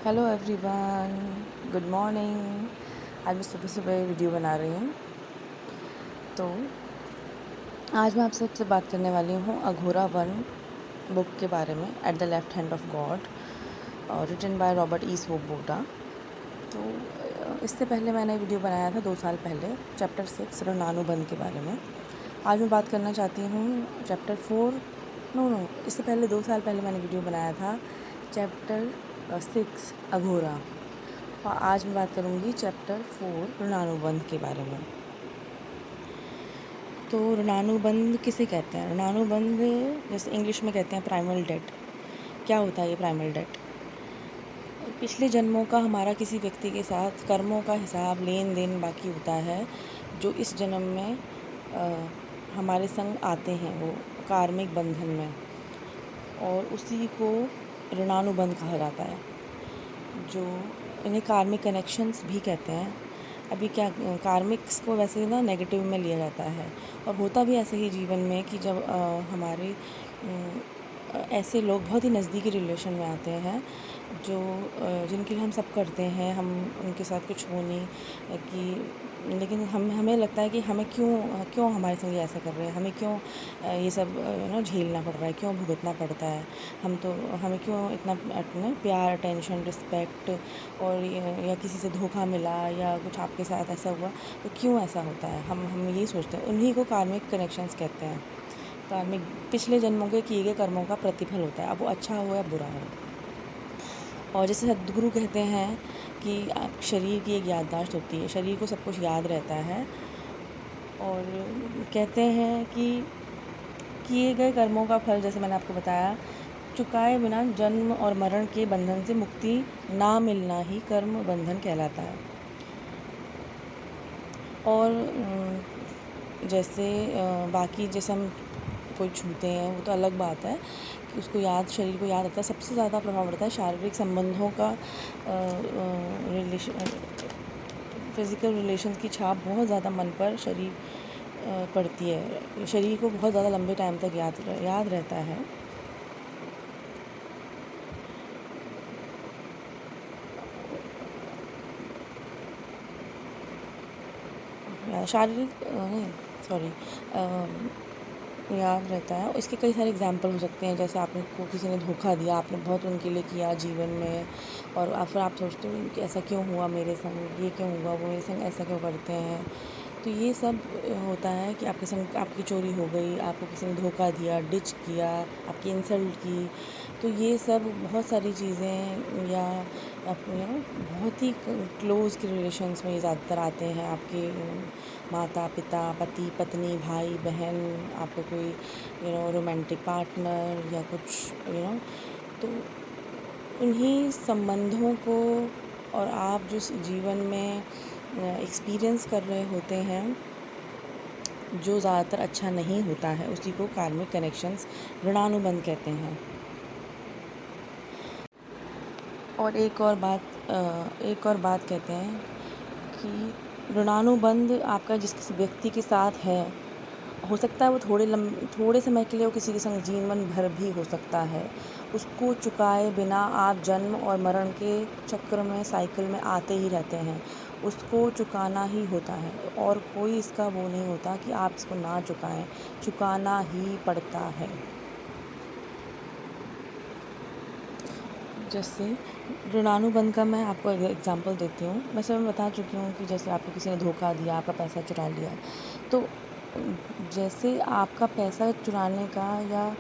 Hello everyone, good morning. आज मैं सुबह सुबह वीडियो बना रही हूँ। तो आज मैं आप सबसे बात करने वाली हूँ अघोरा वन बुक के बारे में, at the left hand of God, और रिटन बाय रॉबर्ट ई स्वोबोदा। तो इससे पहले मैंने वीडियो बनाया था 2 साल पहले, चैप्टर 6 ऋणानुबंध के बारे में। आज मैं बात करना चाहती हूँ चैप्टर 4। नो, इससे पहले 2 साल पहले मैंने वीडियो बनाया था चैप्टर 6 अघोरा, और आज मैं बात करूँगी चैप्टर 4 ऋणानुबंध के बारे में। तो ऋणानुबंध किसे कहते हैं? ऋणानुबंध जैसे इंग्लिश में कहते हैं प्राइमल डेट। क्या होता है ये प्राइमल डेट? पिछले जन्मों का हमारा किसी व्यक्ति के साथ कर्मों का हिसाब, लेन देन बाकी होता है, जो इस जन्म में हमारे संग आते हैं, वो कार्मिक बंधन में, और उसी को ऋणानुबंध कहा जाता है, जो इन्हें कार्मिक कनेक्शंस भी कहते हैं। अभी क्या, कार्मिक्स को वैसे ना नेगेटिव में लिया जाता है, और होता भी ऐसे ही जीवन में कि जब हमारे ऐसे लोग बहुत ही नज़दीकी रिलेशन में आते हैं, जो जिनके लिए हम सब करते हैं, हम उनके साथ कुछ हो नहीं कि, लेकिन हमें लगता है कि हमें क्यों हमारे संग ये ऐसा कर रहे हैं, हमें क्यों ये सब झेलना पड़ रहा है, क्यों भुगतना पड़ता है, हमें क्यों इतना प्यार, अटेंशन, रिस्पेक्ट, और या किसी से धोखा मिला या कुछ आपके साथ ऐसा हुआ तो क्यों ऐसा होता है, हम यही सोचते हैं। उन्हीं को कार्मिक कनेक्शंस कहते हैं। कार्मिक पिछले जन्मों के किए गए कर्मों का प्रतिफल होता है, अब वो अच्छा हो या बुरा हो। और जैसे सद्गुरु कहते हैं कि आप शरीर की एक याददाश्त होती है, शरीर को सब कुछ याद रहता है, और कहते हैं कि किए गए कर्मों का फल, जैसे मैंने आपको बताया, चुकाए बिना जन्म और मरण के बंधन से मुक्ति ना मिलना ही कर्म बंधन कहलाता है। और जैसे बाकी जैसे हम कोई छूते हैं वो तो अलग बात है कि उसको याद, शरीर को याद आता है। सबसे ज़्यादा प्रभाव पड़ता है शारीरिक संबंधों का, रिलेशन, फिज़िकल रिलेशंस की छाप बहुत ज़्यादा मन पर पड़ती है। शरीर को बहुत ज़्यादा लंबे टाइम तक याद रहता है। शारीरिक नहीं, सॉरी, याद रहता है। इसके कई सारे एग्जाम्पल हो सकते हैं, जैसे आपने को किसी ने धोखा दिया, आपने बहुत उनके लिए किया जीवन में, और फिर आप सोचते हो कि ऐसा क्यों हुआ मेरे संग, ये क्यों हुआ, वो मेरे संग ऐसा क्यों करते हैं। तो ये सब होता है कि आपके संग आपकी चोरी हो गई, आपको किसी ने धोखा दिया, डिच किया, आपकी इंसल्ट की। तो ये सब बहुत सारी चीज़ें, या आप बहुत ही क्लोज़ के रिलेशंस में ये ज़्यादातर आते हैं। आपके माता पिता, पति पत्नी, भाई बहन, आपका कोई रोमांटिक पार्टनर या कुछ तो उन्हीं संबंधों को, और आप जिस जीवन में एक्सपीरियंस कर रहे होते हैं, जो ज़्यादातर अच्छा नहीं होता है, उसी को कार्मिक कनेक्शंस, ऋणानुबंध कहते हैं। और एक और बात कहते हैं कि ऋणानुबंध आपका जिस किसी व्यक्ति के साथ है, हो सकता है वो थोड़े समय के लिए वो किसी के संग जीवन भर भी हो सकता है। उसको चुकाए बिना आप जन्म और मरण के चक्र में, साइकिल में आते ही रहते हैं। उसको चुकाना ही होता है, और कोई इसका वो नहीं होता कि आप इसको ना चुकाएं, चुकाना ही पड़ता है। जैसे ऋणानुबंध का मैं आपको एग्जांपल देती हूँ। वैसे मैं बता चुकी हूँ कि जैसे आपको किसी ने धोखा दिया, आपका पैसा चुरा लिया, तो जैसे आपका पैसा चुराने का या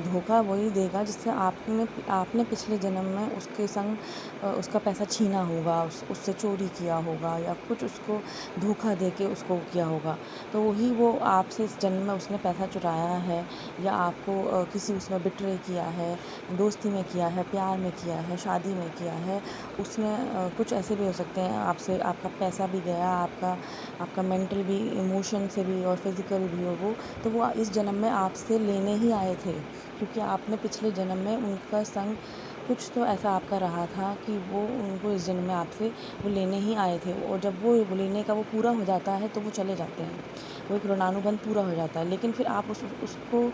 धोखा वही देगा जिससे आपने पिछले जन्म में उसके संग उसका पैसा छीना होगा, उससे चोरी किया होगा, या कुछ उसको धोखा दे के उसको किया होगा। तो वही वो आपसे इस जन्म में उसने पैसा चुराया है, या आपको किसी उसमें बिट्रे किया है, दोस्ती में किया है, प्यार में किया है, शादी में किया है। उसमें कुछ ऐसे भी हो सकते हैं, आपसे आपका पैसा भी गया, आपका मेंटल भी, इमोशन से भी और फिज़िकल भी हो वो, तो वो इस जन्म में आपसे लेने ही आए थे, क्योंकि आपने पिछले जन्म में उनका संग कुछ तो ऐसा आपका रहा था कि वो उनको इस जन्म में आपसे वो लेने ही आए थे। और जब वो लेने का वो पूरा हो जाता है तो वो चले जाते हैं, वो एक ऋणानुबंध पूरा हो जाता है। लेकिन फिर आप उसको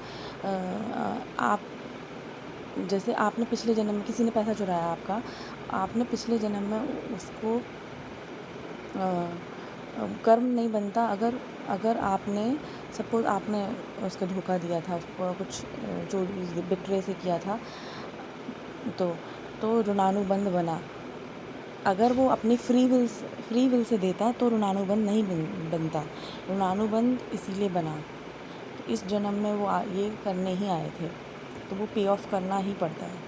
आप जैसे आपने पिछले जन्म में किसी ने पैसा चुराया आपका, आपने पिछले जन्म में उसको कर्म नहीं बनता अगर अगर आपने सपोज़ आपने उसको धोखा दिया था, उसको कुछ चोरी बिट्रे से किया था, तो ऋणानुबंध बना। अगर वो अपनी फ्री विल से देता तो ऋणानुबंध नहीं बनता। ऋणानुबंध इसीलिए बना, तो इस जन्म में वो ये करने ही आए थे, तो वो पे ऑफ करना ही पड़ता है।